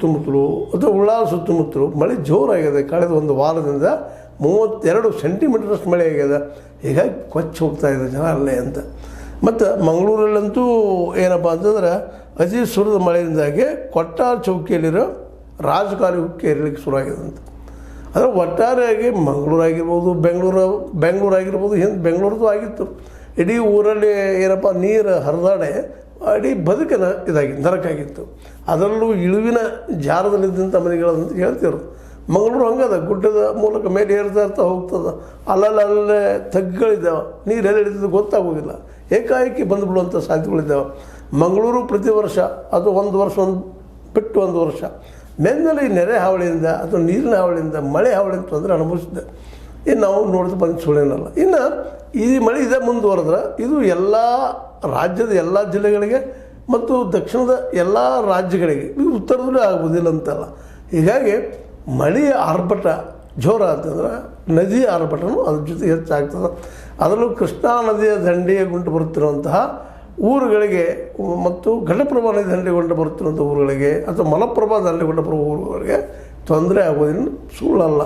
ಸುತ್ತಮುತ್ತಲು ಅಥವಾ ಉಳ್ಳಾಲ ಸುತ್ತಮುತ್ತಲು ಮಳೆ ಜೋರಾಗಿದೆ. ಕಳೆದ ಒಂದು ವಾರದಿಂದ 32 ಸೆಂಟಿಮೀಟರ್ಷ್ಟು ಮಳೆ ಆಗಿದೆ. ಹೀಗಾಗಿ ಕೊಚ್ಚಿ ಹೋಗ್ತಾ ಇದೆ ಜನ ಅಲ್ಲೇ ಅಂತ. ಮತ್ತು ಮಂಗಳೂರಲ್ಲಂತೂ ಏನಪ್ಪ ಅಂತಂದ್ರೆ ಅತಿ ಸುರಿದ ಮಳೆಯಿಂದಾಗಿ ಕೊಟ್ಟಾರ ಚೌಕಿಯಲ್ಲಿರೋ ರಾಜಕಾಲಿ ಉಕ್ಕಿ ಏರಲಿಕ್ಕೆ ಶುರುವಾಗಿದೆ ಅಂತ. ಅಂದರೆ ಒಟ್ಟಾರೆಯಾಗಿ ಮಂಗಳೂರಾಗಿರ್ಬೋದು, ಬೆಂಗಳೂರಾಗಿರ್ಬೋದು, ಹಿಂದೆ ಬೆಂಗಳೂರದು ಆಗಿತ್ತು. ಇಡೀ ಊರಲ್ಲಿ ಏನಪ್ಪ ನೀರು ಹರಿದಾಡೆ ಇಡೀ ಬದುಕಿನ ಇದಾಗಿತ್ತು, ನರಕಾಗಿತ್ತು. ಅದರಲ್ಲೂ ಇಳುವಿನ ಜಾರದಲ್ಲಿದ್ದಂಥ ಮನೆಗಳಂತ ಹೇಳ್ತಿರೋದು. ಮಂಗಳೂರು ಹಂಗದ, ಗುಡ್ಡದ ಮೂಲಕ ಮೇಲೆ ಏರ್ತಾ ಹೋಗ್ತದೆ. ಅಲ್ಲಲ್ಲೇ ತಗ್ಗಳಿದ್ದಾವೆ, ನೀರು ಎಲ್ಲಿ ಹಿಡಿತದೆ ಗೊತ್ತಾಗೋದಿಲ್ಲ, ಏಕಾಏಕಿ ಬಂದುಬಿಡುವಂಥ ಸಾಧ್ಯತೆಗಳಿದ್ದಾವೆ. ಮಂಗಳೂರು ಪ್ರತಿ ವರ್ಷ ಅದು ಒಂದು ವರ್ಷ ಬಿಟ್ಟು ಒಂದು ವರ್ಷ ಮೇಲಿನಲ್ಲಿ ನೆರೆ ಹಾವಳಿಯಿಂದ ಅಥವಾ ನೀರಿನ ಹಾವಳಿಯಿಂದ ಮಳೆ ಹಾವಳಿಯಿಂದ ತೊಂದರೆ ಅನುಭವಿಸಿದೆ. ಇನ್ನು ನಾವು ನೋಡಿದ್ರೆ ಬಂದು ಸುಳ್ಳೇನಲ್ಲ. ಇನ್ನು ಈ ಮಳೆ ಇದೆ ಮುಂದುವರೆದ್ರೆ ಇದು ಎಲ್ಲ ರಾಜ್ಯದ ಎಲ್ಲ ಜಿಲ್ಲೆಗಳಿಗೆ ಮತ್ತು ದಕ್ಷಿಣದ ಎಲ್ಲ ರಾಜ್ಯಗಳಿಗೆ, ಇದು ಉತ್ತರದಲ್ಲೂ ಆಗೋದಿಲ್ಲ ಅಂತಲ್ಲ. ಹೀಗಾಗಿ ಮಳೆಯ ಆರ್ಭಟ ಜೋರ ಅಂತಂದ್ರೆ ನದಿಯ ಆರ್ಭಟನೂ ಅದ್ರ ಜೊತೆ ಹೆಚ್ಚಾಗ್ತದೆ. ಅದರಲ್ಲೂ ಕೃಷ್ಣಾ ನದಿಯ ದಂಡೆಗೊಂಡು ಬರುತ್ತಿರುವಂತಹ ಊರುಗಳಿಗೆ ಮತ್ತು ಘಟಪ್ರಭಾ ನದಿ ದಂಡೆಗೊಂಡು ಬರುತ್ತಿರುವಂಥ ಊರುಗಳಿಗೆ ಅಥವಾ ಮಲಪ್ರಭಾ ದಂಡೆಗೊಂಡು ಬರುವ ಊರುಗಳಿಗೆ ತೊಂದರೆ ಆಗೋದೇನು ಸುಳ್ಳಲ್ಲ.